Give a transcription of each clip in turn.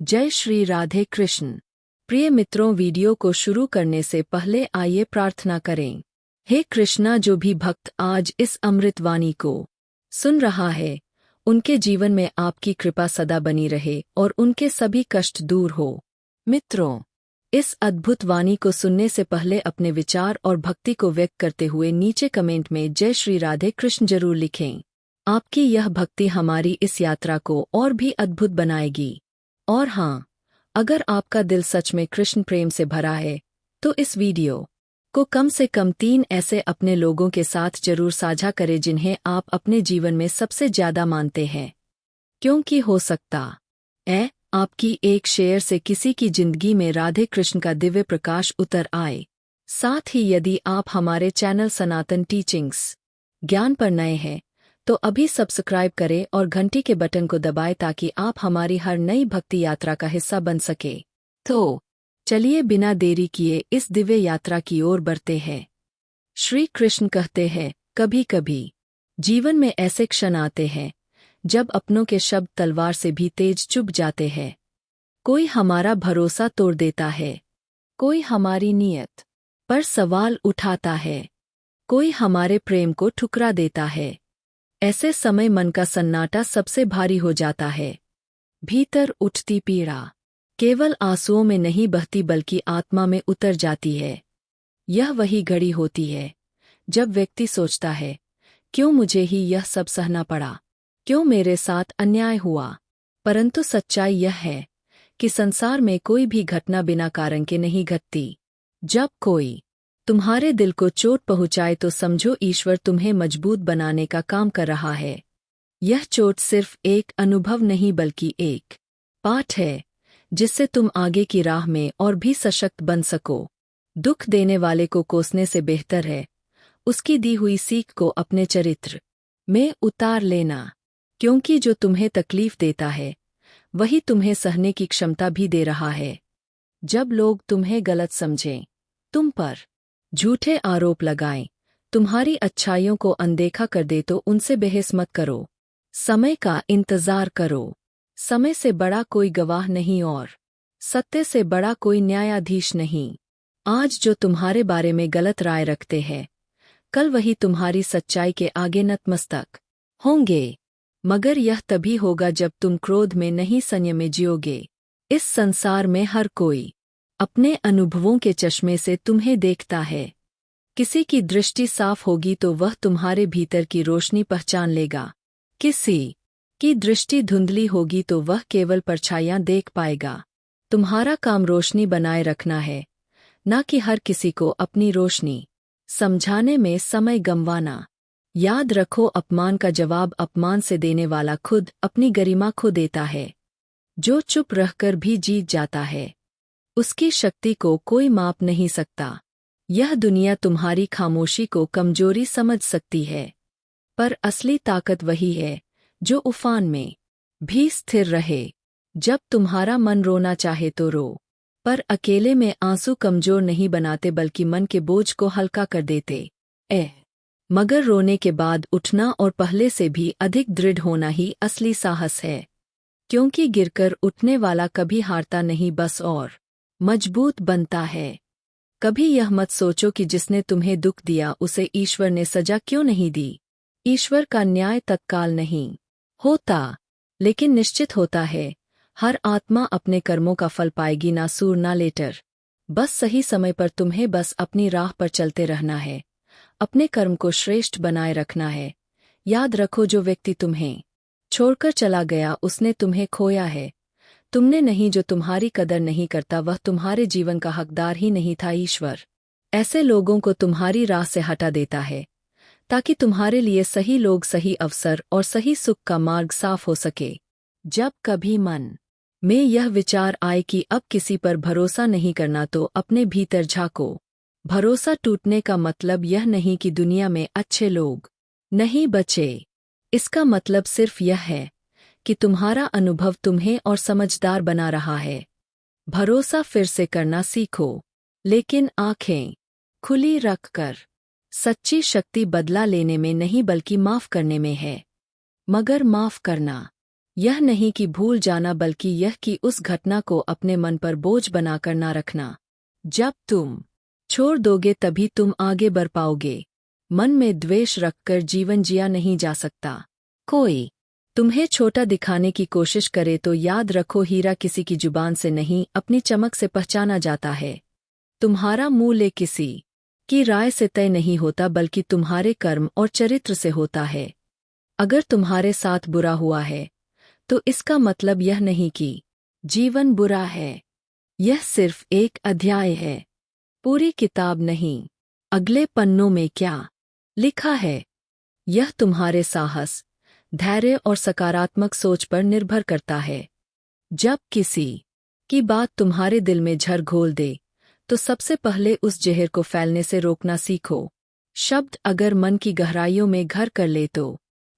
जय श्री राधे कृष्ण। प्रिय मित्रों, वीडियो को शुरू करने से पहले आइए प्रार्थना करें। हे कृष्णा, जो भी भक्त आज इस अमृतवाणी को सुन रहा है, उनके जीवन में आपकी कृपा सदा बनी रहे और उनके सभी कष्ट दूर हो। मित्रों, इस अद्भुत वाणी को सुनने से पहले अपने विचार और भक्ति को व्यक्त करते हुए नीचे कमेंट में जय श्री राधे कृष्ण जरूर लिखें। आपकी यह भक्ति हमारी इस यात्रा को और भी अद्भुत बनाएगी। और हाँ, अगर आपका दिल सच में कृष्ण प्रेम से भरा है तो इस वीडियो को कम से कम 3 ऐसे अपने लोगों के साथ जरूर साझा करें जिन्हें आप अपने जीवन में सबसे ज्यादा मानते हैं, क्योंकि हो सकता है आपकी एक शेयर से किसी की जिंदगी में राधे कृष्ण का दिव्य प्रकाश उतर आए। साथ ही यदि आप हमारे चैनल सनातन टीचिंग्स ज्ञान पर नए हैं तो अभी सब्सक्राइब करें और घंटी के बटन को दबाएं ताकि आप हमारी हर नई भक्ति यात्रा का हिस्सा बन सके। तो चलिए बिना देरी किए इस दिव्य यात्रा की ओर बढ़ते हैं। श्री कृष्ण कहते हैं, कभी कभी जीवन में ऐसे क्षण आते हैं जब अपनों के शब्द तलवार से भी तेज चुभ जाते हैं। कोई हमारा भरोसा तोड़ देता है, कोई हमारी नीयत पर सवाल उठाता है, कोई हमारे प्रेम को ठुकरा देता है। ऐसे समय मन का सन्नाटा सबसे भारी हो जाता है। भीतर उठती पीड़ा केवल आंसुओं में नहीं बहती बल्कि आत्मा में उतर जाती है। यह वही घड़ी होती है जब व्यक्ति सोचता है, क्यों मुझे ही यह सब सहना पड़ा, क्यों मेरे साथ अन्याय हुआ। परंतु सच्चाई यह है कि संसार में कोई भी घटना बिना कारण के नहीं घटती। जब कोई तुम्हारे दिल को चोट पहुंचाए तो समझो ईश्वर तुम्हें मजबूत बनाने का काम कर रहा है। यह चोट सिर्फ एक अनुभव नहीं बल्कि एक पाठ है जिससे तुम आगे की राह में और भी सशक्त बन सको। दुख देने वाले को कोसने से बेहतर है उसकी दी हुई सीख को अपने चरित्र में उतार लेना, क्योंकि जो तुम्हें तकलीफ देता है वही तुम्हें सहने की क्षमता भी दे रहा है। जब लोग तुम्हें गलत समझें, तुम पर झूठे आरोप लगाएं, तुम्हारी अच्छाइयों को अनदेखा कर दे तो उनसे बहस मत करो। समय का इंतजार करो। समय से बड़ा कोई गवाह नहीं और सत्य से बड़ा कोई न्यायाधीश नहीं। आज जो तुम्हारे बारे में गलत राय रखते हैं, कल वही तुम्हारी सच्चाई के आगे नतमस्तक होंगे। मगर यह तभी होगा जब तुम क्रोध में नहीं संयम में जियोगे। इस संसार में हर कोई अपने अनुभवों के चश्मे से तुम्हें देखता है। किसी की दृष्टि साफ होगी तो वह तुम्हारे भीतर की रोशनी पहचान लेगा, किसी की दृष्टि धुंधली होगी तो वह केवल परछाइयां देख पाएगा। तुम्हारा काम रोशनी बनाए रखना है, ना कि हर किसी को अपनी रोशनी समझाने में समय गंवाना। याद रखो, अपमान का जवाब अपमान से देने वाला खुद अपनी गरिमा खो देता है। जो चुप रहकर भी जीत जाता है उसकी शक्ति को कोई माप नहीं सकता। यह दुनिया तुम्हारी खामोशी को कमजोरी समझ सकती है, पर असली ताकत वही है जो उफान में भी स्थिर रहे। जब तुम्हारा मन रोना चाहे तो रो, पर अकेले में आंसू कमजोर नहीं बनाते बल्कि मन के बोझ को हल्का कर देते। मगर रोने के बाद उठना और पहले से भी अधिक दृढ़ होना ही असली साहस है, क्योंकि गिरकर उठने वाला कभी हारता नहीं, बस और मजबूत बनता है। कभी यह मत सोचो कि जिसने तुम्हें दुख दिया उसे ईश्वर ने सजा क्यों नहीं दी। ईश्वर का न्याय तत्काल नहीं होता, लेकिन निश्चित होता है। हर आत्मा अपने कर्मों का फल पाएगी, ना सूर ना लेटर। बस सही समय पर तुम्हें बस अपनी राह पर चलते रहना है, अपने कर्म को श्रेष्ठ बनाए रखना है। याद रखो, जो व्यक्ति तुम्हें छोड़कर चला गया उसने तुम्हें खोया है, तुमने नहीं। जो तुम्हारी कदर नहीं करता वह तुम्हारे जीवन का हकदार ही नहीं था। ईश्वर ऐसे लोगों को तुम्हारी राह से हटा देता है ताकि तुम्हारे लिए सही लोग, सही अवसर और सही सुख का मार्ग साफ हो सके। जब कभी मन में यह विचार आए कि अब किसी पर भरोसा नहीं करना तो अपने भीतर झांको। भरोसा टूटने का मतलब यह नहीं कि दुनिया में अच्छे लोग नहीं बचे। इसका मतलब सिर्फ यह है कि तुम्हारा अनुभव तुम्हें और समझदार बना रहा है। भरोसा फिर से करना सीखो, लेकिन आंखें खुली रखकर। सच्ची शक्ति बदला लेने में नहीं बल्कि माफ करने में है। मगर माफ करना यह नहीं कि भूल जाना, बल्कि यह कि उस घटना को अपने मन पर बोझ बनाकर ना रखना। जब तुम छोड़ दोगे तभी तुम आगे बढ़ पाओगे। मन में द्वेष रखकर जीवन जिया नहीं जा सकता। कोई तुम्हें छोटा दिखाने की कोशिश करे तो याद रखो, हीरा किसी की जुबान से नहीं, अपनी चमक से पहचाना जाता है। तुम्हारा मूल्य किसी की राय से तय नहीं होता, बल्कि तुम्हारे कर्म और चरित्र से होता है। अगर तुम्हारे साथ बुरा हुआ है तो इसका मतलब यह नहीं कि जीवन बुरा है। यह सिर्फ एक अध्याय है, पूरी किताब नहीं। अगले पन्नों में क्या लिखा है, यह तुम्हारे साहस, धैर्य और सकारात्मक सोच पर निर्भर करता है। जब किसी की बात तुम्हारे दिल में जहर घोल दे तो सबसे पहले उस जहर को फैलने से रोकना सीखो। शब्द अगर मन की गहराइयों में घर कर ले तो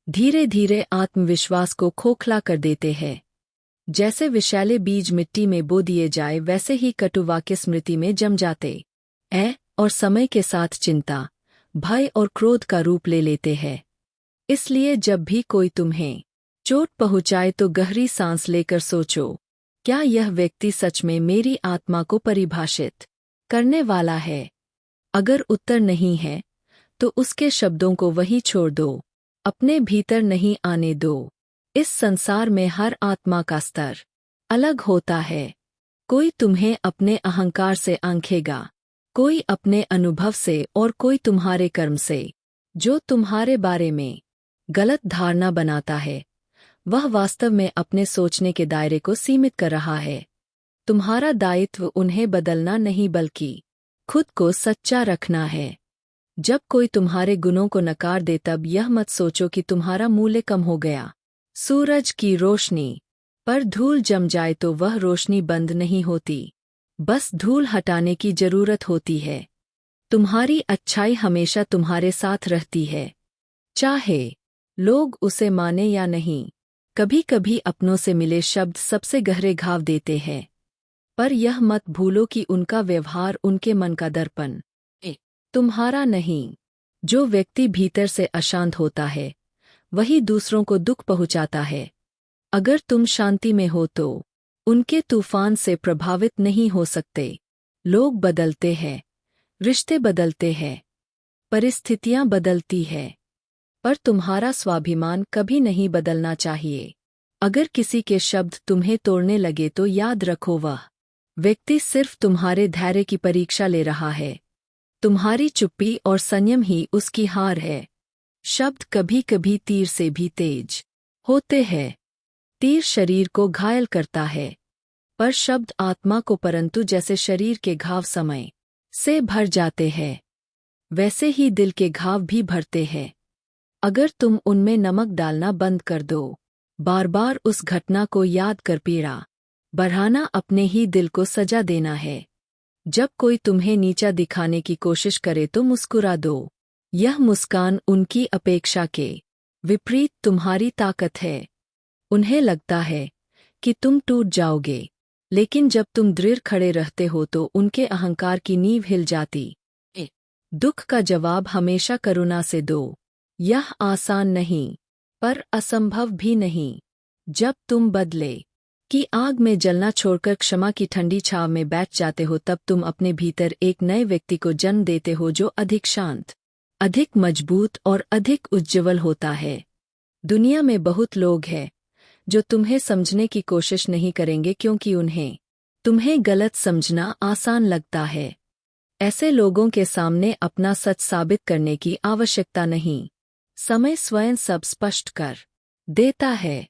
धीरे धीरे आत्मविश्वास को खोखला कर देते हैं। जैसे विषैले बीज मिट्टी में बो दिए जाए, वैसे ही कटु वाक्य स्मृति में जम जाते और समय के साथ चिंता, भय और क्रोध का रूप ले लेते हैं। इसलिए जब भी कोई तुम्हें चोट पहुंचाए तो गहरी सांस लेकर सोचो, क्या यह व्यक्ति सच में मेरी आत्मा को परिभाषित करने वाला है? अगर उत्तर नहीं है तो उसके शब्दों को वहीं छोड़ दो, अपने भीतर नहीं आने दो। इस संसार में हर आत्मा का स्तर अलग होता है। कोई तुम्हें अपने अहंकार से आंखेगा, कोई अपने अनुभव से और कोई तुम्हारे कर्म से। जो तुम्हारे बारे में गलत धारणा बनाता है वह वास्तव में अपने सोचने के दायरे को सीमित कर रहा है। तुम्हारा दायित्व उन्हें बदलना नहीं, बल्कि खुद को सच्चा रखना है। जब कोई तुम्हारे गुणों को नकार दे तब यह मत सोचो कि तुम्हारा मूल्य कम हो गया। सूरज की रोशनी पर धूल जम जाए तो वह रोशनी बंद नहीं होती, बस धूल हटाने की जरूरत होती है। तुम्हारी अच्छाई हमेशा तुम्हारे साथ रहती है, चाहे लोग उसे माने या नहीं। कभी कभी अपनों से मिले शब्द सबसे गहरे घाव देते हैं, पर यह मत भूलो कि उनका व्यवहार उनके मन का दर्पण तुम्हारा नहीं। जो व्यक्ति भीतर से अशांत होता है वही दूसरों को दुख पहुंचाता है। अगर तुम शांति में हो तो उनके तूफान से प्रभावित नहीं हो सकते। लोग बदलते हैं, रिश्ते बदलते हैं, परिस्थितियां बदलती हैं, पर तुम्हारा स्वाभिमान कभी नहीं बदलना चाहिए। अगर किसी के शब्द तुम्हें तोड़ने लगे तो याद रखो, वह व्यक्ति सिर्फ तुम्हारे धैर्य की परीक्षा ले रहा है। तुम्हारी चुप्पी और संयम ही उसकी हार है। शब्द कभी कभी तीर से भी तेज होते हैं। तीर शरीर को घायल करता है, पर शब्द आत्मा को, परंतु जैसे शरीर के घाव समय से भर जाते हैं वैसे ही दिल के घाव भी भरते हैं। अगर तुम उनमें नमक डालना बंद कर दो, बार बार उस घटना को याद कर पीड़ा बढ़ाना अपने ही दिल को सजा देना है। जब कोई तुम्हें नीचा दिखाने की कोशिश करे तो मुस्कुरा दो। यह मुस्कान उनकी अपेक्षा के विपरीत तुम्हारी ताकत है। उन्हें लगता है कि तुम टूट जाओगे, लेकिन जब तुम दृढ़ खड़े रहते हो तो उनके अहंकार की नींव हिल जाती। दुख का जवाब हमेशा करुणा से दो। यह आसान नहीं, पर असंभव भी नहीं। जब तुम बदले की आग में जलना छोड़कर क्षमा की ठंडी छांव में बैठ जाते हो, तब तुम अपने भीतर एक नए व्यक्ति को जन्म देते हो जो अधिक शांत, अधिक मजबूत और अधिक उज्ज्वल होता है। दुनिया में बहुत लोग हैं जो तुम्हें समझने की कोशिश नहीं करेंगे, क्योंकि उन्हें तुम्हें गलत समझना आसान लगता है। ऐसे लोगों के सामने अपना सच साबित करने की आवश्यकता नहीं। समय स्वयं सब स्पष्ट कर देता है।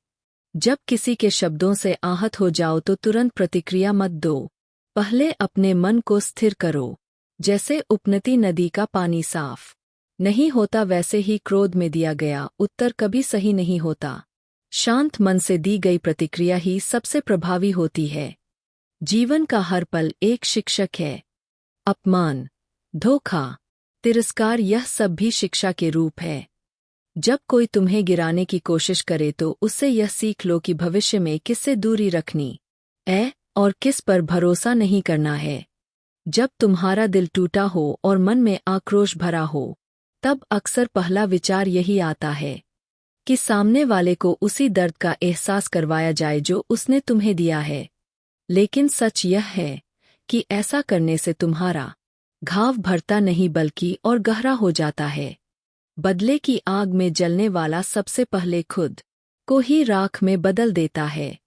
जब किसी के शब्दों से आहत हो जाओ तो तुरंत प्रतिक्रिया मत दो। पहले अपने मन को स्थिर करो। जैसे उपनती नदी का पानी साफ नहीं होता, वैसे ही क्रोध में दिया गया उत्तर कभी सही नहीं होता। शांत मन से दी गई प्रतिक्रिया ही सबसे प्रभावी होती है। जीवन का हर पल एक शिक्षक है। अपमान, धोखा, तिरस्कार, यह सब भी शिक्षा के रूप है। जब कोई तुम्हें गिराने की कोशिश करे तो उससे यह सीख लो कि भविष्य में किससे दूरी रखनी है और किस पर भरोसा नहीं करना है। जब तुम्हारा दिल टूटा हो और मन में आक्रोश भरा हो, तब अक्सर पहला विचार यही आता है कि सामने वाले को उसी दर्द का एहसास करवाया जाए जो उसने तुम्हें दिया है। लेकिन सच यह है कि ऐसा करने से तुम्हारा घाव भरता नहीं बल्कि और गहरा हो जाता है। बदले की आग में जलने वाला सबसे पहले खुद को ही राख में बदल देता है।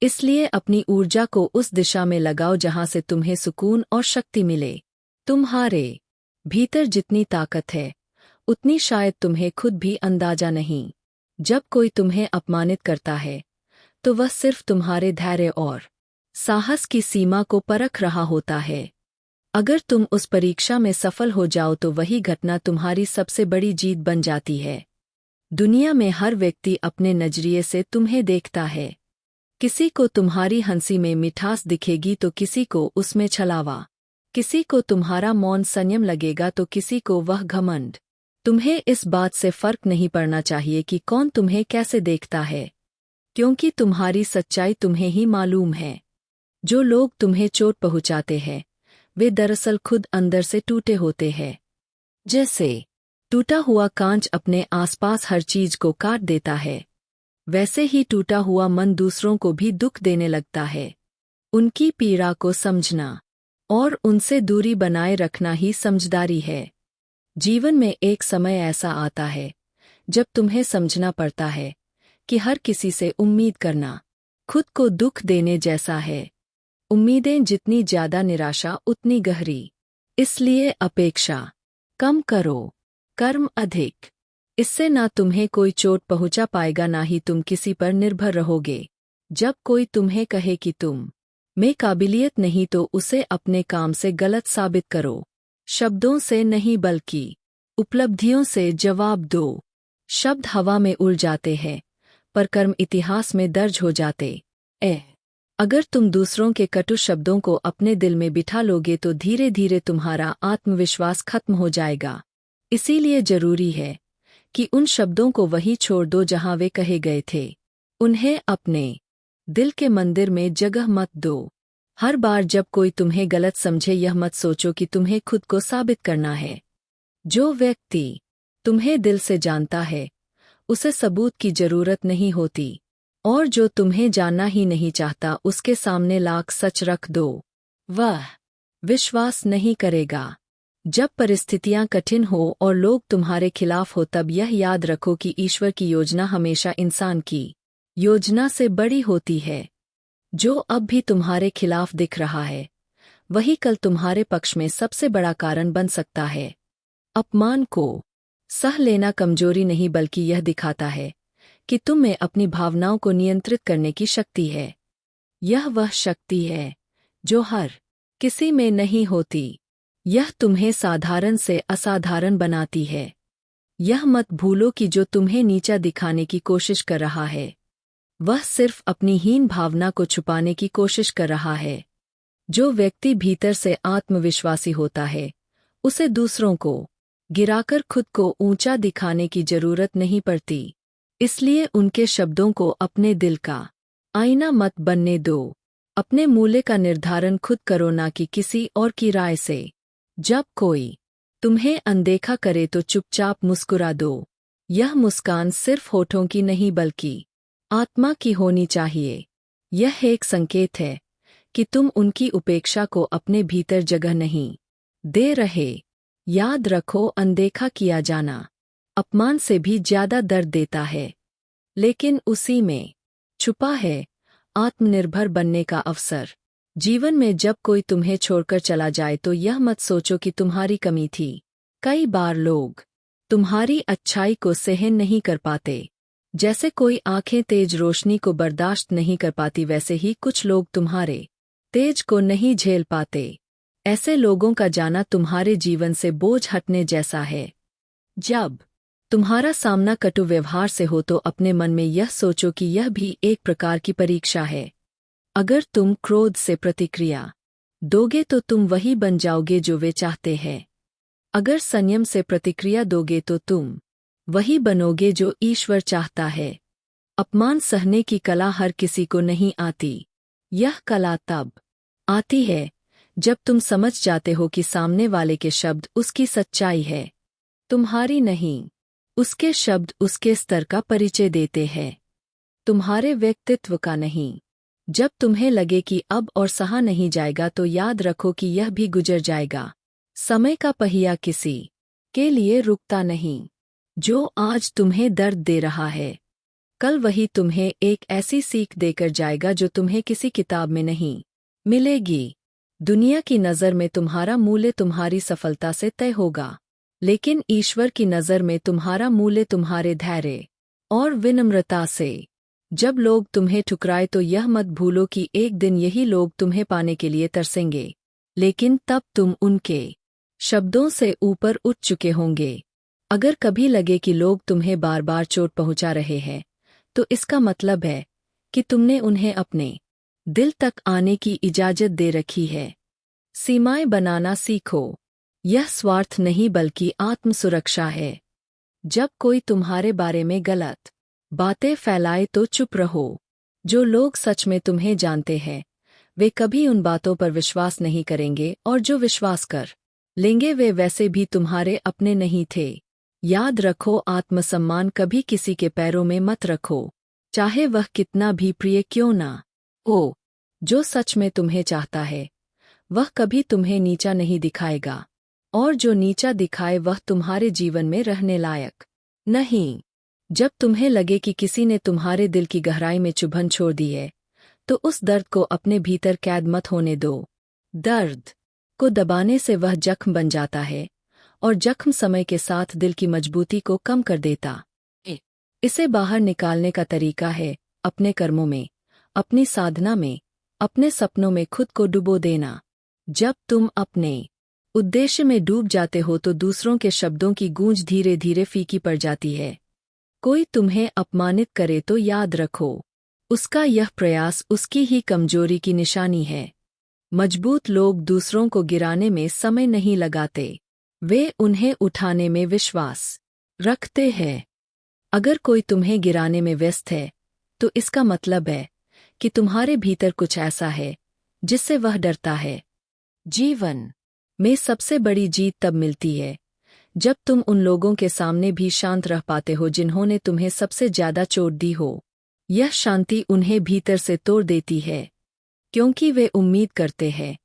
इसलिए अपनी ऊर्जा को उस दिशा में लगाओ जहां से तुम्हें सुकून और शक्ति मिले। तुम्हारे भीतर जितनी ताकत है उतनी शायद तुम्हें खुद भी अंदाजा नहीं। जब कोई तुम्हें अपमानित करता है तो वह सिर्फ तुम्हारे धैर्य और साहस की सीमा को परख रहा होता है। अगर तुम उस परीक्षा में सफल हो जाओ तो वही घटना तुम्हारी सबसे बड़ी जीत बन जाती है। दुनिया में हर व्यक्ति अपने नजरिए से तुम्हें देखता है। किसी को तुम्हारी हंसी में मिठास दिखेगी तो किसी को उसमें छलावा, किसी को तुम्हारा मौन संयम लगेगा तो किसी को वह घमंड। तुम्हें इस बात से फर्क नहीं पड़ना चाहिए कि कौन तुम्हें कैसे देखता है, क्योंकि तुम्हारी सच्चाई तुम्हें ही मालूम है। जो लोग तुम्हें चोट पहुंचाते हैं वे दरअसल खुद अंदर से टूटे होते हैं। जैसे टूटा हुआ कांच अपने आसपास हर चीज को काट देता है, वैसे ही टूटा हुआ मन दूसरों को भी दुख देने लगता है। उनकी पीड़ा को समझना और उनसे दूरी बनाए रखना ही समझदारी है। जीवन में एक समय ऐसा आता है जब तुम्हें समझना पड़ता है कि हर किसी से उम्मीद करना खुद को दुख देने जैसा है। उम्मीदें जितनी ज्यादा निराशा उतनी गहरी। इसलिए अपेक्षा कम करो, कर्म अधिक। इससे ना तुम्हें कोई चोट पहुंचा पाएगा ना ही तुम किसी पर निर्भर रहोगे। जब कोई तुम्हें कहे कि तुम में काबिलियत नहीं तो उसे अपने काम से गलत साबित करो। शब्दों से नहीं बल्कि उपलब्धियों से जवाब दो। शब्द हवा में उड़ जाते हैं पर कर्म इतिहास में दर्ज हो जाते। अगर तुम दूसरों के कटु शब्दों को अपने दिल में बिठा लोगे तो धीरे धीरे तुम्हारा आत्मविश्वास खत्म हो जाएगा। इसीलिए जरूरी है कि उन शब्दों को वहीं छोड़ दो जहां वे कहे गए थे। उन्हें अपने दिल के मंदिर में जगह मत दो। हर बार जब कोई तुम्हें गलत समझे यह मत सोचो कि तुम्हें खुद को साबित करना है। जो व्यक्ति तुम्हें दिल से जानता है उसे सबूत की जरूरत नहीं होती, और जो तुम्हें जानना ही नहीं चाहता उसके सामने लाख सच रख दो, वह विश्वास नहीं करेगा। जब परिस्थितियां कठिन हो और लोग तुम्हारे खिलाफ हो तब यह याद रखो कि ईश्वर की योजना हमेशा इंसान की योजना से बड़ी होती है। जो अब भी तुम्हारे खिलाफ दिख रहा है वही कल तुम्हारे पक्ष में सबसे बड़ा कारण बन सकता है। अपमान को सह लेना कमजोरी नहीं बल्कि यह दिखाता है कि तुम में अपनी भावनाओं को नियंत्रित करने की शक्ति है। यह वह शक्ति है जो हर किसी में नहीं होती। यह तुम्हें साधारण से असाधारण बनाती है। यह मत भूलो कि जो तुम्हें नीचा दिखाने की कोशिश कर रहा है वह सिर्फ अपनी हीन भावना को छुपाने की कोशिश कर रहा है। जो व्यक्ति भीतर से आत्मविश्वासी होता है उसे दूसरों को गिराकर खुद को ऊंचा दिखाने की जरूरत नहीं पड़ती। इसलिए उनके शब्दों को अपने दिल का आईना मत बनने दो। अपने मूल्य का निर्धारण खुद करो ना कि किसी और की राय से। जब कोई तुम्हें अनदेखा करे तो चुपचाप मुस्कुरा दो। यह मुस्कान सिर्फ होठों की नहीं बल्कि आत्मा की होनी चाहिए। यह एक संकेत है कि तुम उनकी उपेक्षा को अपने भीतर जगह नहीं दे रहे। याद रखो, अनदेखा किया जाना अपमान से भी ज्यादा दर्द देता है, लेकिन उसी में छुपा है आत्मनिर्भर बनने का अवसर। जीवन में जब कोई तुम्हें छोड़कर चला जाए तो यह मत सोचो कि तुम्हारी कमी थी। कई बार लोग तुम्हारी अच्छाई को सहन नहीं कर पाते। जैसे कोई आंखें तेज रोशनी को बर्दाश्त नहीं कर पाती वैसे ही कुछ लोग तुम्हारे तेज को नहीं झेल पाते। ऐसे लोगों का जाना तुम्हारे जीवन से बोझ हटने जैसा है। जब तुम्हारा सामना कटु व्यवहार से हो तो अपने मन में यह सोचो कि यह भी एक प्रकार की परीक्षा है। अगर तुम क्रोध से प्रतिक्रिया दोगे तो तुम वही बन जाओगे जो वे चाहते हैं। अगर संयम से प्रतिक्रिया दोगे तो तुम वही बनोगे जो ईश्वर चाहता है। अपमान सहने की कला हर किसी को नहीं आती। यह कला तब आती है जब तुम समझ जाते हो कि सामने वाले के शब्द उसकी सच्चाई है, तुम्हारी नहीं। उसके शब्द उसके स्तर का परिचय देते हैं, तुम्हारे व्यक्तित्व का नहीं। जब तुम्हें लगे कि अब और सहा नहीं जाएगा तो याद रखो कि यह भी गुजर जाएगा। समय का पहिया किसी के लिए रुकता नहीं। जो आज तुम्हें दर्द दे रहा है, कल वही तुम्हें एक ऐसी सीख देकर जाएगा जो तुम्हें किसी किताब में नहीं मिलेगी। दुनिया की नज़र में तुम्हारा मूल्य तुम्हारी सफलता से तय होगा, लेकिन ईश्वर की नज़र में तुम्हारा मूल्य तुम्हारे धैर्य और विनम्रता से। जब लोग तुम्हें ठुकराए तो यह मत भूलो कि एक दिन यही लोग तुम्हें पाने के लिए तरसेंगे, लेकिन तब तुम उनके शब्दों से ऊपर उठ चुके होंगे। अगर कभी लगे कि लोग तुम्हें बार बार चोट पहुंचा रहे हैं, तो इसका मतलब है कि तुमने उन्हें अपने दिल तक आने की इजाज़त दे रखी है। सीमाएं बनाना सीखो, यह स्वार्थ नहीं बल्कि आत्म सुरक्षा है। जब कोई तुम्हारे बारे में गलत बातें फैलाए तो चुप रहो। जो लोग सच में तुम्हें जानते हैं, वे कभी उन बातों पर विश्वास नहीं करेंगे, और जो विश्वास कर लेंगे वे वैसे भी तुम्हारे अपने नहीं थे। याद रखो, आत्मसम्मान कभी किसी के पैरों में मत रखो, चाहे वह कितना भी प्रिय क्यों ना हो। जो सच में तुम्हें चाहता है वह कभी तुम्हें नीचा नहीं दिखाएगा, और जो नीचा दिखाए वह तुम्हारे जीवन में रहने लायक नहीं। जब तुम्हें लगे कि किसी ने तुम्हारे दिल की गहराई में चुभन छोड़ दी है, तो उस दर्द को अपने भीतर कैद मत होने दो। दर्द को दबाने से वह जख्म बन जाता है, और जख्म समय के साथ दिल की मजबूती को कम कर देता है। इसे बाहर निकालने का तरीका है अपने कर्मों में, अपनी साधना में, अपने सपनों में खुद को डुबो देना। जब तुम अपने उद्देश्य में डूब जाते हो तो दूसरों के शब्दों की गूंज धीरे धीरे फीकी पड़ जाती है। कोई तुम्हें अपमानित करे तो याद रखो, उसका यह प्रयास उसकी ही कमजोरी की निशानी है। मजबूत लोग दूसरों को गिराने में समय नहीं लगाते, वे उन्हें उठाने में विश्वास रखते हैं। अगर कोई तुम्हें गिराने में व्यस्त है, तो इसका मतलब है कि तुम्हारे भीतर कुछ ऐसा है जिससे वह डरता है। जीवन में सबसे बड़ी जीत तब मिलती है जब तुम उन लोगों के सामने भी शांत रह पाते हो जिन्होंने तुम्हें सबसे ज्यादा चोट दी हो। यह शांति उन्हें भीतर से तोड़ देती है, क्योंकि वे उम्मीद करते हैं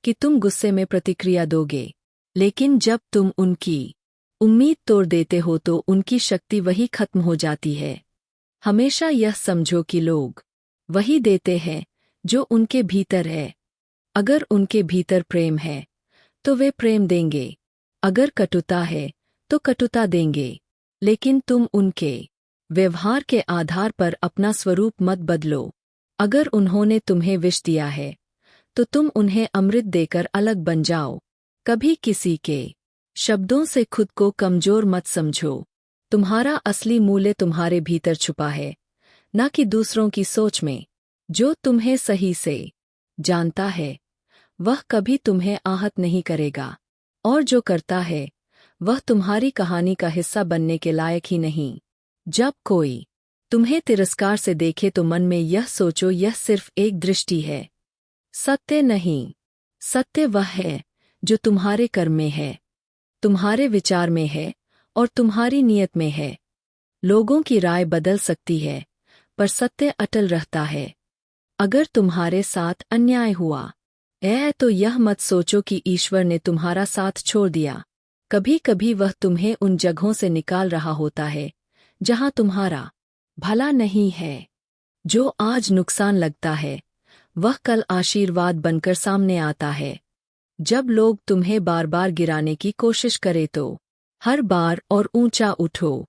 कि तुम गुस्से में प्रतिक्रिया दोगे। लेकिन जब तुम उनकी उम्मीद तोड़ देते हो तो उनकी शक्ति वही खत्म हो जाती है। हमेशा यह समझो कि लोग वही देते हैं जो उनके भीतर है। अगर उनके भीतर प्रेम है तो वे प्रेम देंगे, अगर कटुता है तो कटुता देंगे। लेकिन तुम उनके व्यवहार के आधार पर अपना स्वरूप मत बदलो। अगर उन्होंने तुम्हें विष दिया है तो तुम उन्हें अमृत देकर अलग बन जाओ। कभी किसी के शब्दों से खुद को कमजोर मत समझो। तुम्हारा असली मूल्य तुम्हारे भीतर छुपा है, न कि दूसरों की सोच में। जो तुम्हें सही से जानता है वह कभी तुम्हें आहत नहीं करेगा, और जो करता है वह तुम्हारी कहानी का हिस्सा बनने के लायक ही नहीं। जब कोई तुम्हें तिरस्कार से देखे तो मन में यह सोचो, यह सिर्फ एक दृष्टि है, सत्य नहीं। सत्य वह है जो तुम्हारे कर्म में है, तुम्हारे विचार में है और तुम्हारी नियत में है। लोगों की राय बदल सकती है, पर सत्य अटल रहता है। अगर तुम्हारे साथ अन्याय हुआ तो यह मत सोचो कि ईश्वर ने तुम्हारा साथ छोड़ दिया। कभी कभी वह तुम्हें उन जगहों से निकाल रहा होता है जहां तुम्हारा भला नहीं है। जो आज नुकसान लगता है वह कल आशीर्वाद बनकर सामने आता है। जब लोग तुम्हें बार बार गिराने की कोशिश करें तो हर बार और ऊंचा उठो।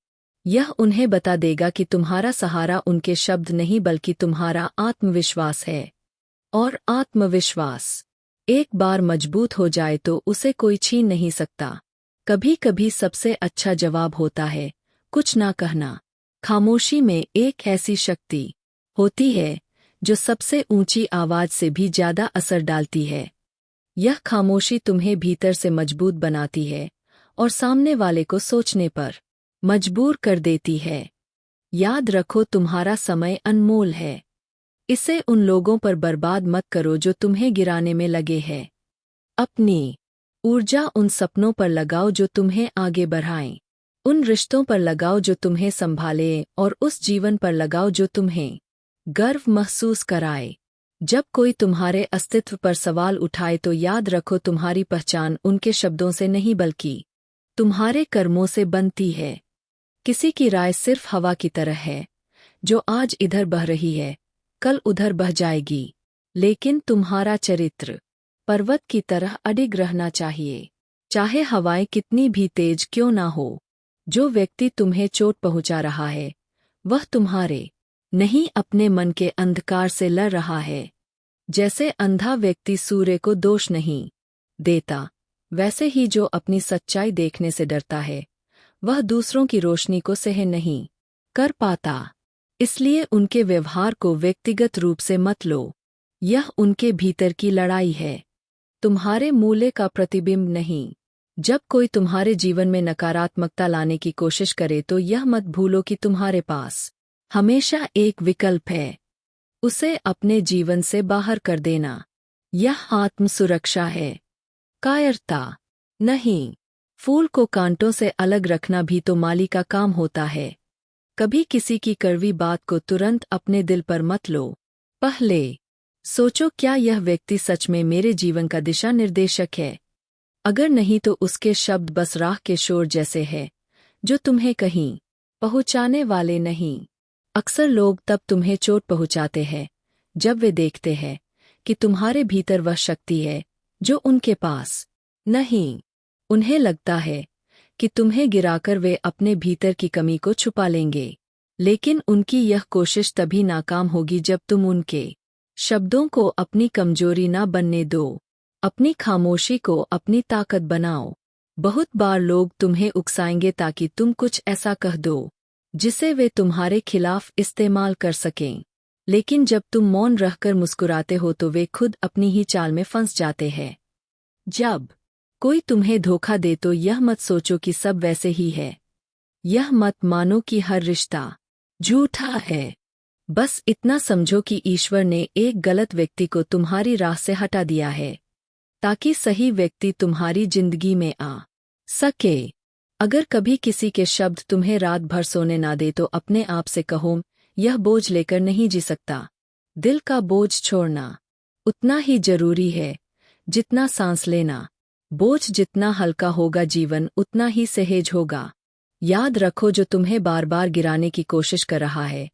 यह उन्हें बता देगा कि तुम्हारा सहारा उनके शब्द नहीं बल्कि तुम्हारा आत्मविश्वास है। और आत्मविश्वास एक बार मजबूत हो जाए तो उसे कोई छीन नहीं सकता। कभी कभी सबसे अच्छा जवाब होता है कुछ ना कहना। खामोशी में एक ऐसी शक्ति होती है जो सबसे ऊंची आवाज से भी ज्यादा असर डालती है। यह खामोशी तुम्हें भीतर से मजबूत बनाती है और सामने वाले को सोचने पर मजबूर कर देती है। याद रखो, तुम्हारा समय अनमोल है। इसे उन लोगों पर बर्बाद मत करो जो तुम्हें गिराने में लगे हैं। अपनी ऊर्जा उन सपनों पर लगाओ जो तुम्हें आगे बढ़ाएं। उन रिश्तों पर लगाओ जो तुम्हें संभाले और उस जीवन पर लगाओ जो तुम्हें गर्व महसूस कराए। जब कोई तुम्हारे अस्तित्व पर सवाल उठाए तो याद रखो तुम्हारी पहचान उनके शब्दों से नहीं बल्कि तुम्हारे कर्मों से बनती है। किसी की राय सिर्फ हवा की तरह है, जो आज इधर बह रही है कल उधर बह जाएगी, लेकिन तुम्हारा चरित्र पर्वत की तरह अडिग रहना चाहिए, चाहे हवाएं कितनी भी तेज क्यों ना हो। जो व्यक्ति तुम्हें चोट पहुंचा रहा है वह तुम्हारे नहीं अपने मन के अंधकार से लड़ रहा है। जैसे अंधा व्यक्ति सूर्य को दोष नहीं देता, वैसे ही जो अपनी सच्चाई देखने से डरता है वह दूसरों की रोशनी को सहन नहीं कर पाता। इसलिए उनके व्यवहार को व्यक्तिगत रूप से मत लो, यह उनके भीतर की लड़ाई है, तुम्हारे मूल्य का प्रतिबिंब नहीं। जब कोई तुम्हारे जीवन में नकारात्मकता लाने की कोशिश करे तो यह मत भूलो कि तुम्हारे पास हमेशा एक विकल्प है, उसे अपने जीवन से बाहर कर देना। यह आत्मसुरक्षा है, कायरता नहीं। फूल को कांटों से अलग रखना भी तो माली का काम होता है। कभी किसी की कड़वी बात को तुरंत अपने दिल पर मत लो, पहले सोचो क्या यह व्यक्ति सच में मेरे जीवन का दिशा निर्देशक है। अगर नहीं तो उसके शब्द बस राह के शोर जैसे हैं, जो तुम्हें कहीं पहुंचाने वाले नहीं। अक्सर लोग तब तुम्हें चोट पहुंचाते हैं जब वे देखते हैं कि तुम्हारे भीतर वह शक्ति है जो उनके पास नहीं। उन्हें लगता है कि तुम्हें गिराकर वे अपने भीतर की कमी को छुपा लेंगे, लेकिन उनकी यह कोशिश तभी नाकाम होगी जब तुम उनके शब्दों को अपनी कमजोरी ना बनने दो। अपनी खामोशी को अपनी ताकत बनाओ। बहुत बार लोग तुम्हें उकसाएंगे ताकि तुम कुछ ऐसा कह दो जिसे वे तुम्हारे खिलाफ इस्तेमाल कर सकें, लेकिन जब तुम मौन रहकर मुस्कुराते हो तो वे खुद अपनी ही चाल में फंस जाते हैं। जब कोई तुम्हें धोखा दे तो यह मत सोचो कि सब वैसे ही है, यह मत मानो कि हर रिश्ता झूठा है। बस इतना समझो कि ईश्वर ने एक गलत व्यक्ति को तुम्हारी राह से हटा दिया है ताकि सही व्यक्ति तुम्हारी जिंदगी में आ सके। अगर कभी किसी के शब्द तुम्हें रात भर सोने ना दे तो अपने आप से कहो, यह बोझ लेकर नहीं जी सकता। दिल का बोझ छोड़ना उतना ही जरूरी है जितना सांस लेना। बोझ जितना हल्का होगा जीवन उतना ही सहज होगा। याद रखो जो तुम्हें बार बार गिराने की कोशिश कर रहा है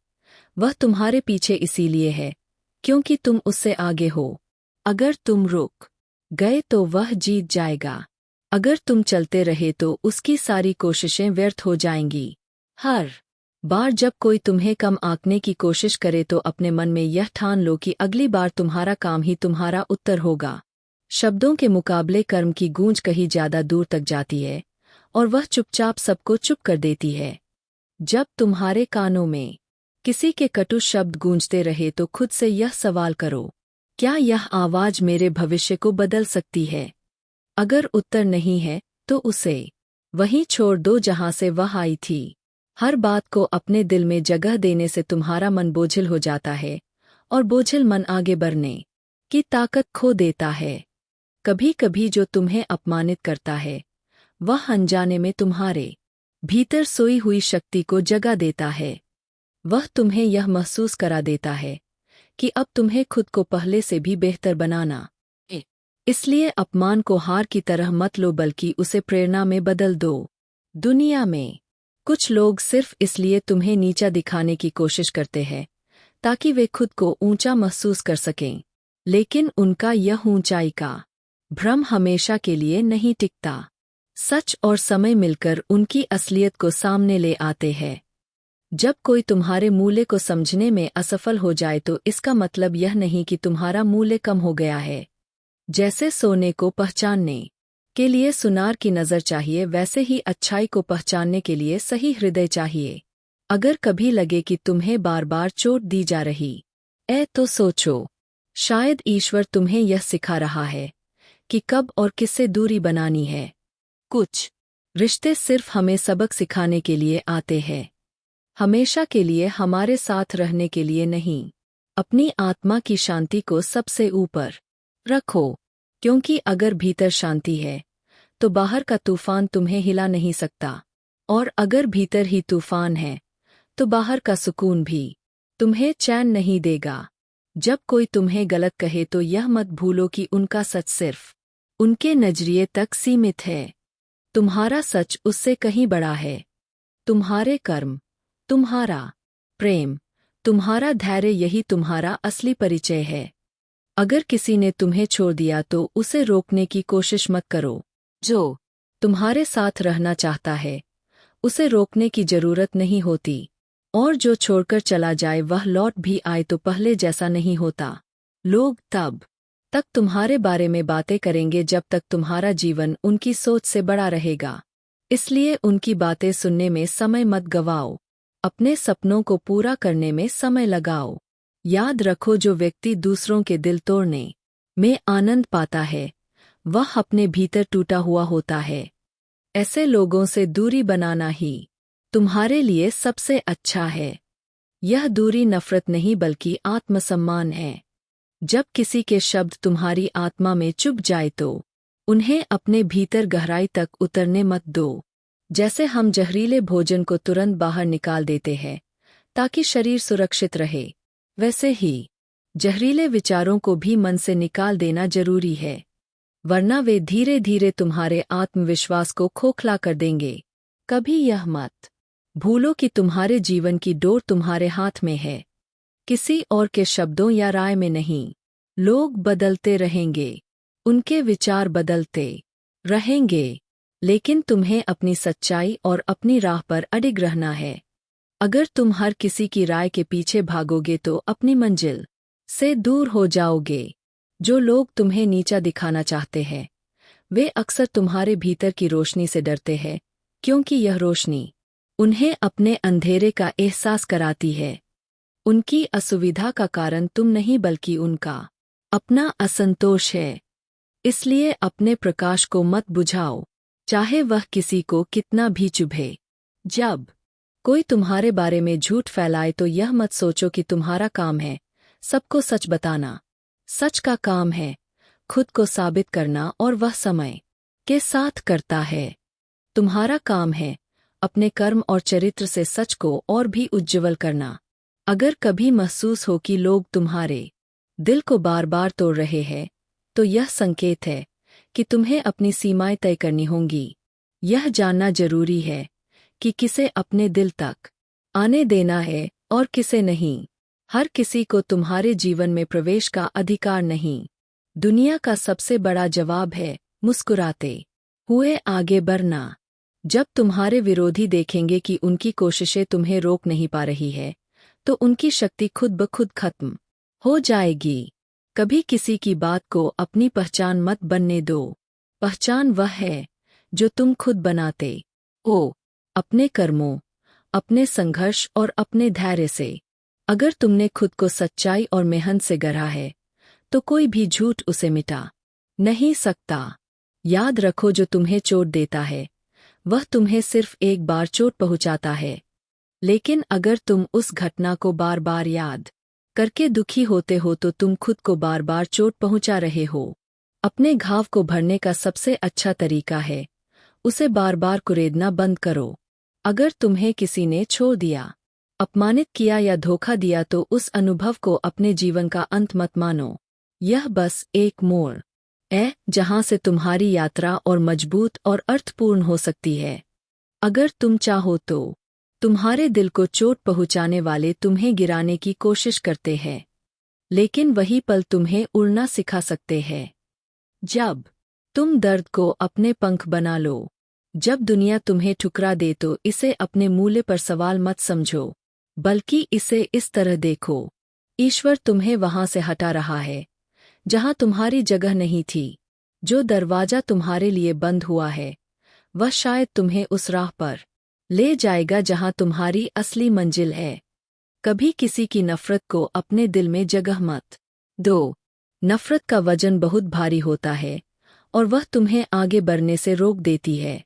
वह तुम्हारे पीछे इसीलिए है क्योंकि तुम उससे आगे हो। अगर तुम रुक गए तो वह जीत जाएगा, अगर तुम चलते रहे तो उसकी सारी कोशिशें व्यर्थ हो जाएंगी। हर बार जब कोई तुम्हें कम आंकने की कोशिश करे तो अपने मन में यह ठान लो कि अगली बार तुम्हारा काम ही तुम्हारा उत्तर होगा। शब्दों के मुकाबले कर्म की गूंज कहीं ज्यादा दूर तक जाती है और वह चुपचाप सबको चुप कर देती है। जब तुम्हारे कानों में किसी के कटु शब्द गूंजते रहे तो खुद से यह सवाल करो, क्या यह आवाज मेरे भविष्य को बदल सकती है? अगर उत्तर नहीं है तो उसे वहीं छोड़ दो जहां से वह आई थी। हर बात को अपने दिल में जगह देने से तुम्हारा मन बोझिल हो जाता है और बोझिल मन आगे बढ़ने की ताकत खो देता है। कभी कभी जो तुम्हें अपमानित करता है वह अनजाने में तुम्हारे भीतर सोई हुई शक्ति को जगा देता है। वह तुम्हें यह महसूस करा देता है कि अब तुम्हें खुद को पहले से भी बेहतर बनाना है। इसलिए अपमान को हार की तरह मत लो बल्कि उसे प्रेरणा में बदल दो। दुनिया में कुछ लोग सिर्फ इसलिए तुम्हें नीचा दिखाने की कोशिश करते हैं ताकि वे खुद को ऊंचा महसूस कर सकें, लेकिन उनका यह ऊंचाई का भ्रम हमेशा के लिए नहीं टिकता। सच और समय मिलकर उनकी असलियत को सामने ले आते हैं। जब कोई तुम्हारे मूल्य को समझने में असफल हो जाए तो इसका मतलब यह नहीं कि तुम्हारा मूल्य कम हो गया है। जैसे सोने को पहचानने के लिए सुनार की नज़र चाहिए, वैसे ही अच्छाई को पहचानने के लिए सही हृदय चाहिए। अगर कभी लगे कि तुम्हें बार बार चोट दी जा रही है तो सोचो, शायद ईश्वर तुम्हें यह सिखा रहा है कि कब और किससे दूरी बनानी है। कुछ रिश्ते सिर्फ हमें सबक सिखाने के लिए आते हैं, हमेशा के लिए हमारे साथ रहने के लिए नहीं। अपनी आत्मा की शांति को सबसे ऊपर रखो, क्योंकि अगर भीतर शांति है तो बाहर का तूफान तुम्हें हिला नहीं सकता और अगर भीतर ही तूफान है तो बाहर का सुकून भी तुम्हें चैन नहीं देगा। जब कोई तुम्हें गलत कहे तो यह मत भूलो कि उनका सच सिर्फ उनके नजरिए तक सीमित है। तुम्हारा सच उससे कहीं बड़ा है। तुम्हारे कर्म, तुम्हारा प्रेम, तुम्हारा धैर्य, यही तुम्हारा असली परिचय है। अगर किसी ने तुम्हें छोड़ दिया तो उसे रोकने की कोशिश मत करो। जो तुम्हारे साथ रहना चाहता है उसे रोकने की जरूरत नहीं होती, और जो छोड़कर चला जाए वह लौट भी आए तो पहले जैसा नहीं होता। लोग तब तक तुम्हारे बारे में बातें करेंगे जब तक तुम्हारा जीवन उनकी सोच से बड़ा रहेगा। इसलिए उनकी बातें सुनने में समय मत गवाओ, अपने सपनों को पूरा करने में समय लगाओ। याद रखो, जो व्यक्ति दूसरों के दिल तोड़ने में आनंद पाता है वह अपने भीतर टूटा हुआ होता है। ऐसे लोगों से दूरी बनाना ही तुम्हारे लिए सबसे अच्छा है। यह दूरी नफरत नहीं बल्कि आत्मसम्मान है। जब किसी के शब्द तुम्हारी आत्मा में चुभ जाए तो उन्हें अपने भीतर गहराई तक उतरने मत दो। जैसे हम जहरीले भोजन को तुरंत बाहर निकाल देते हैं ताकि शरीर सुरक्षित रहे, वैसे ही जहरीले विचारों को भी मन से निकाल देना जरूरी है, वरना वे धीरे धीरे तुम्हारे आत्मविश्वास को खोखला कर देंगे। कभी यह मत भूलो कि तुम्हारे जीवन की डोर तुम्हारे हाथ में है, किसी और के शब्दों या राय में नहीं। लोग बदलते रहेंगे, उनके विचार बदलते रहेंगे, लेकिन तुम्हें अपनी सच्चाई और अपनी राह पर अडिग रहना है। अगर तुम हर किसी की राय के पीछे भागोगे तो अपनी मंजिल से दूर हो जाओगे। जो लोग तुम्हें नीचा दिखाना चाहते हैं वे अक्सर तुम्हारे भीतर की रोशनी से डरते हैं, क्योंकि यह रोशनी उन्हें अपने अंधेरे का एहसास कराती है। उनकी असुविधा का कारण तुम नहीं बल्कि उनका अपना असंतोष है। इसलिए अपने प्रकाश को मत बुझाओ, चाहे वह किसी को कितना भी चुभे। जब कोई तुम्हारे बारे में झूठ फैलाए तो यह मत सोचो कि तुम्हारा काम है सबको सच बताना। सच का काम है खुद को साबित करना, और वह समय के साथ करता है। तुम्हारा काम है अपने कर्म और चरित्र से सच को और भी उज्ज्वल करना। अगर कभी महसूस हो कि लोग तुम्हारे दिल को बार बार तोड़ रहे हैं तो यह संकेत है कि तुम्हें अपनी सीमाएं तय करनी होंगी। यह जानना जरूरी है कि किसे अपने दिल तक आने देना है और किसे नहीं। हर किसी को तुम्हारे जीवन में प्रवेश का अधिकार नहीं। दुनिया का सबसे बड़ा जवाब है मुस्कुराते हुए आगे बढ़ना। जब तुम्हारे विरोधी देखेंगे कि उनकी कोशिशें तुम्हें रोक नहीं पा रही है तो उनकी शक्ति खुद ब खुद खत्म हो जाएगी। कभी किसी की बात को अपनी पहचान मत बनने दो। पहचान वह है जो तुम खुद बनाते हो, अपने कर्मों, अपने संघर्ष और अपने धैर्य से। अगर तुमने खुद को सच्चाई और मेहनत से गढ़ा है तो कोई भी झूठ उसे मिटा नहीं सकता। याद रखो, जो तुम्हें चोट देता है वह तुम्हें सिर्फ एक बार चोट पहुंचाता है, लेकिन अगर तुम उस घटना को बार बार याद करके दुखी होते हो तो तुम खुद को बार बार चोट पहुंचा रहे हो। अपने घाव को भरने का सबसे अच्छा तरीका है उसे बार बार कुरेदना बंद करो। अगर तुम्हें किसी ने छोड़ दिया, अपमानित किया या धोखा दिया तो उस अनुभव को अपने जीवन का अंत मत मानो। यह बस एक मोड़ है जहां से तुम्हारी यात्रा और मजबूत और अर्थपूर्ण हो सकती है। अगर तुम चाहो तो तुम्हारे दिल को चोट पहुंचाने वाले तुम्हें गिराने की कोशिश करते हैं, लेकिन वही पल तुम्हें उड़ना सिखा सकते हैं। जब तुम दर्द को अपने पंख बना लो, जब दुनिया तुम्हें ठुकरा दे तो इसे अपने मूल्य पर सवाल मत समझो, बल्कि इसे इस तरह देखो, ईश्वर तुम्हें वहां से हटा रहा है जहां तुम्हारी जगह नहीं थी। जो दरवाजा तुम्हारे लिए बंद हुआ है वह शायद तुम्हें उस राह पर ले जाएगा जहां तुम्हारी असली मंजिल है। कभी किसी की नफरत को अपने दिल में जगह मत दो। नफरत का वजन बहुत भारी होता है और वह तुम्हें आगे बढ़ने से रोक देती है।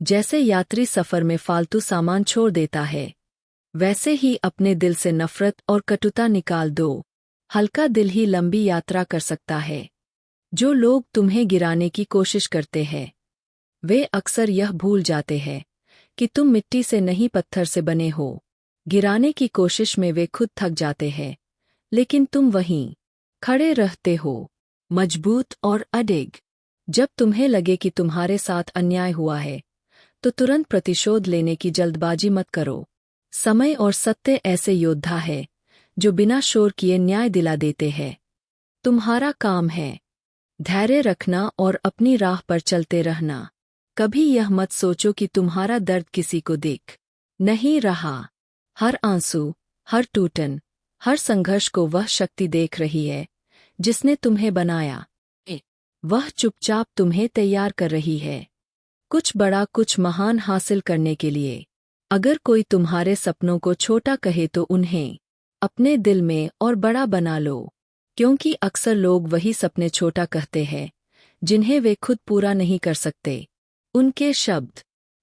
जैसे यात्री सफर में फालतू सामान छोड़ देता है, वैसे ही अपने दिल से नफरत और कटुता निकाल दो। हल्का दिल ही लंबी यात्रा कर सकता है। जो लोग तुम्हें गिराने की कोशिश करते हैं वे अक्सर यह भूल जाते हैं कि तुम मिट्टी से नहीं पत्थर से बने हो। गिराने की कोशिश में वे खुद थक जाते हैं, लेकिन तुम वहीं खड़े रहते हो, मजबूत और अडिग। जब तुम्हें लगे कि तुम्हारे साथ अन्याय हुआ है, तो तुरंत प्रतिशोध लेने की जल्दबाजी मत करो। समय और सत्य ऐसे योद्धा है जो बिना शोर किए न्याय दिला देते हैं। तुम्हारा काम है धैर्य रखना और अपनी राह पर चलते रहना। कभी यह मत सोचो कि तुम्हारा दर्द किसी को दिख नहीं रहा। हर आंसू, हर टूटन, हर संघर्ष को वह शक्ति देख रही है जिसने तुम्हें बनाया। वह चुपचाप तुम्हें तैयार कर रही है, कुछ बड़ा, कुछ महान हासिल करने के लिए। अगर कोई तुम्हारे सपनों को छोटा कहे तो उन्हें अपने दिल में और बड़ा बना लो, क्योंकि अक्सर लोग वही सपने छोटा कहते हैं जिन्हें वे खुद पूरा नहीं कर सकते। उनके शब्द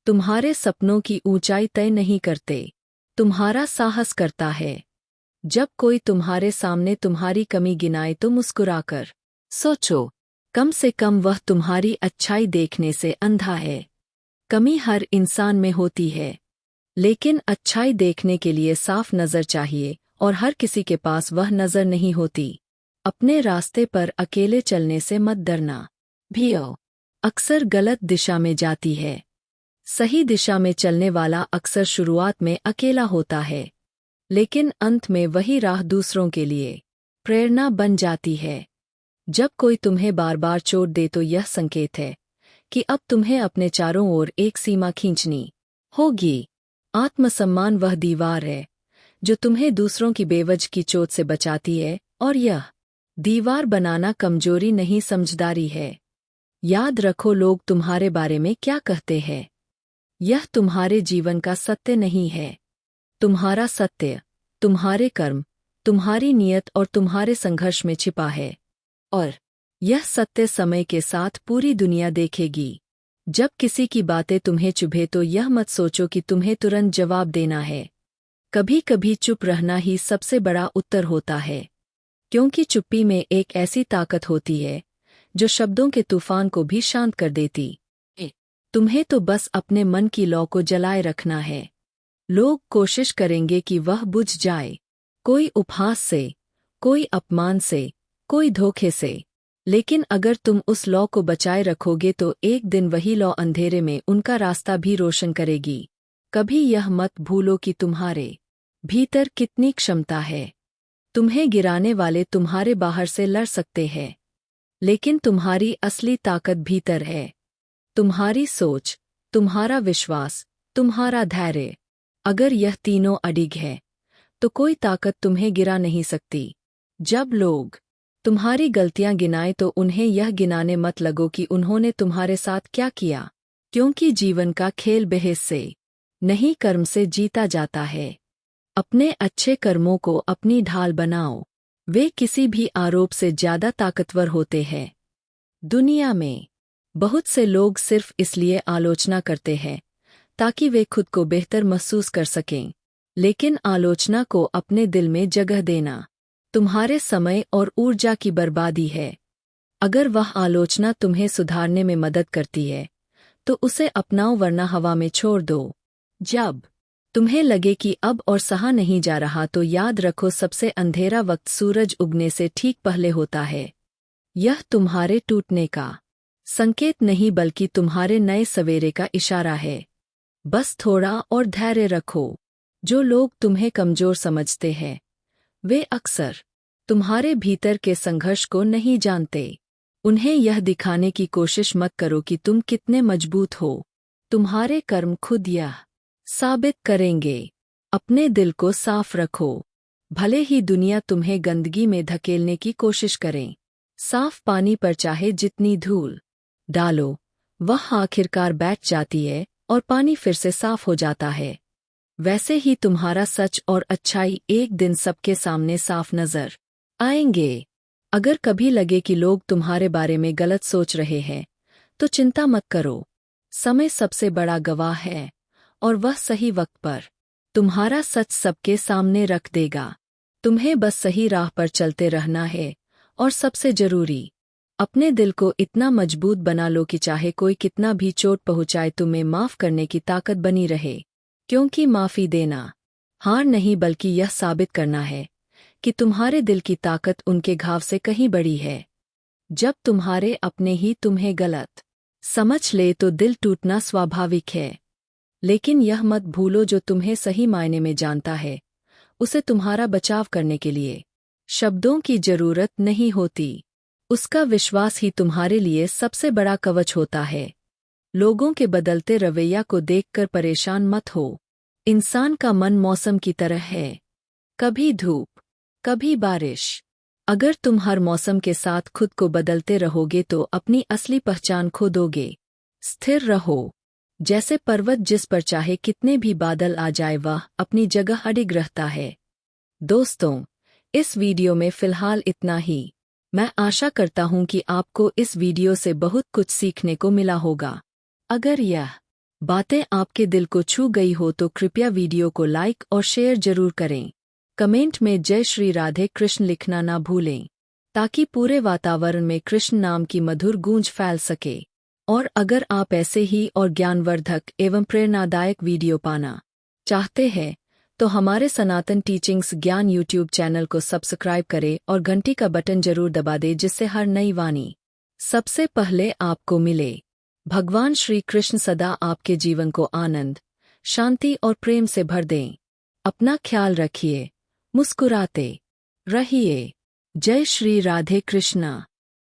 तुम्हारे सपनों की ऊंचाई तय नहीं करते, तुम्हारा साहस करता है। जब कोई तुम्हारे सामने तुम्हारी कमी गिनाए तो मुस्कुराकर सोचो, कम से कम वह तुम्हारी अच्छाई देखने से अंधा है। कमी हर इंसान में होती है, लेकिन अच्छाई देखने के लिए साफ नज़र चाहिए, और हर किसी के पास वह नज़र नहीं होती। अपने रास्ते पर अकेले चलने से मत डरना। भीड़ अक्सर गलत दिशा में जाती है। सही दिशा में चलने वाला अक्सर शुरुआत में अकेला होता है, लेकिन अंत में वही राह दूसरों के लिए प्रेरणा बन जाती है। जब कोई तुम्हें बार बार चोट दे तो यह संकेत है कि अब तुम्हें अपने चारों ओर एक सीमा खींचनी होगी। आत्मसम्मान वह दीवार है जो तुम्हें दूसरों की बेवजह की चोट से बचाती है, और यह दीवार बनाना कमजोरी नहीं, समझदारी है। याद रखो, लोग तुम्हारे बारे में क्या कहते हैं, यह तुम्हारे जीवन का सत्य नहीं है। तुम्हारा सत्य तुम्हारे कर्म, तुम्हारी नीयत और तुम्हारे संघर्ष में छिपा है, और यह सत्य समय के साथ पूरी दुनिया देखेगी। जब किसी की बातें तुम्हें चुभे तो यह मत सोचो कि तुम्हें तुरंत जवाब देना है। कभी कभी चुप रहना ही सबसे बड़ा उत्तर होता है, क्योंकि चुप्पी में एक ऐसी ताकत होती है जो शब्दों के तूफान को भी शांत कर देती। तुम्हें तो बस अपने मन की लौ को जलाए रखना है। लोग कोशिश करेंगे कि वह बुझ जाए, कोई उपहास से, कोई अपमान से, कोई धोखे से, लेकिन अगर तुम उस लौ को बचाए रखोगे तो एक दिन वही लौ अंधेरे में उनका रास्ता भी रोशन करेगी। कभी यह मत भूलो कि तुम्हारे भीतर कितनी क्षमता है। तुम्हें गिराने वाले तुम्हारे बाहर से लड़ सकते हैं, लेकिन तुम्हारी असली ताकत भीतर है। तुम्हारी सोच, तुम्हारा विश्वास, तुम्हारा धैर्य। अगर यह तीनों अडिग है तो कोई ताकत तुम्हें गिरा नहीं सकती। जब लोग तुम्हारी गलतियां गिनाएं तो उन्हें यह गिनाने मत लगो कि उन्होंने तुम्हारे साथ क्या किया, क्योंकि जीवन का खेल बहस से नहीं, कर्म से जीता जाता है। अपने अच्छे कर्मों को अपनी ढाल बनाओ, वे किसी भी आरोप से ज्यादा ताकतवर होते हैं। दुनिया में बहुत से लोग सिर्फ इसलिए आलोचना करते हैं ताकि वे खुद को बेहतर महसूस कर सकें, लेकिन आलोचना को अपने दिल में जगह देना तुम्हारे समय और ऊर्जा की बर्बादी है। अगर वह आलोचना तुम्हें सुधारने में मदद करती है तो उसे अपनाओ, वरना हवा में छोड़ दो। जब तुम्हें लगे कि अब और सहा नहीं जा रहा तो याद रखो, सबसे अंधेरा वक्त सूरज उगने से ठीक पहले होता है। यह तुम्हारे टूटने का संकेत नहीं बल्कि तुम्हारे नए सवेरे का इशारा है। बस थोड़ा और धैर्य रखो। जो लोग तुम्हें कमजोर समझते हैं वे अक्सर तुम्हारे भीतर के संघर्ष को नहीं जानते। उन्हें यह दिखाने की कोशिश मत करो कि तुम कितने मजबूत हो। तुम्हारे कर्म खुद यह साबित करेंगे। अपने दिल को साफ रखो, भले ही दुनिया तुम्हें गंदगी में धकेलने की कोशिश करें। साफ पानी पर चाहे जितनी धूल डालो, वह आखिरकार बैठ जाती है और पानी फिर से साफ हो जाता है। वैसे ही तुम्हारा सच और अच्छाई एक दिन सबके सामने साफ नजर आएंगे। अगर कभी लगे कि लोग तुम्हारे बारे में गलत सोच रहे हैं तो चिंता मत करो। समय सबसे बड़ा गवाह है और वह सही वक्त पर तुम्हारा सच सबके सामने रख देगा। तुम्हें बस सही राह पर चलते रहना है, और सबसे जरूरी अपने दिल को इतना मजबूत बना लो कि चाहे कोई कितना भी चोट पहुंचाए तुम्हें माफ करने की ताकत बनी रहे, क्योंकि माफी देना हार नहीं बल्कि यह साबित करना है कि तुम्हारे दिल की ताकत उनके घाव से कहीं बड़ी है। जब तुम्हारे अपने ही तुम्हें गलत समझ ले तो दिल टूटना स्वाभाविक है, लेकिन यह मत भूलो जो तुम्हें सही मायने में जानता है उसे तुम्हारा बचाव करने के लिए शब्दों की जरूरत नहीं होती। उसका विश्वास ही तुम्हारे लिए सबसे बड़ा कवच होता है। लोगों के बदलते रवैया को देखकर परेशान मत हो। इंसान का मन मौसम की तरह है, कभी धूप कभी बारिश। अगर तुम हर मौसम के साथ खुद को बदलते रहोगे तो अपनी असली पहचान खो दोगे। स्थिर रहो, जैसे पर्वत जिस पर चाहे कितने भी बादल आ जाए वह अपनी जगह अडिग रहता है। दोस्तों, इस वीडियो में फिलहाल इतना ही। मैं आशा करता हूं कि आपको इस वीडियो से बहुत कुछ सीखने को मिला होगा। अगर यह बातें आपके दिल को छू गई हो तो कृपया वीडियो को लाइक और शेयर जरूर करें। कमेंट में जय श्री राधे कृष्ण लिखना ना भूलें, ताकि पूरे वातावरण में कृष्ण नाम की मधुर गूंज फैल सके। और अगर आप ऐसे ही और ज्ञानवर्धक एवं प्रेरणादायक वीडियो पाना चाहते हैं तो हमारे सनातन टीचिंग्स ज्ञान यूट्यूब चैनल को सब्सक्राइब करें और घंटी का बटन जरूर दबा दें, जिससे हर नई वाणी सबसे पहले आपको मिले। भगवान श्री कृष्ण सदा आपके जीवन को आनंद, शांति और प्रेम से भर दें। अपना ख्याल रखिए, मुस्कुराते रहिए। जय श्री राधे कृष्णा।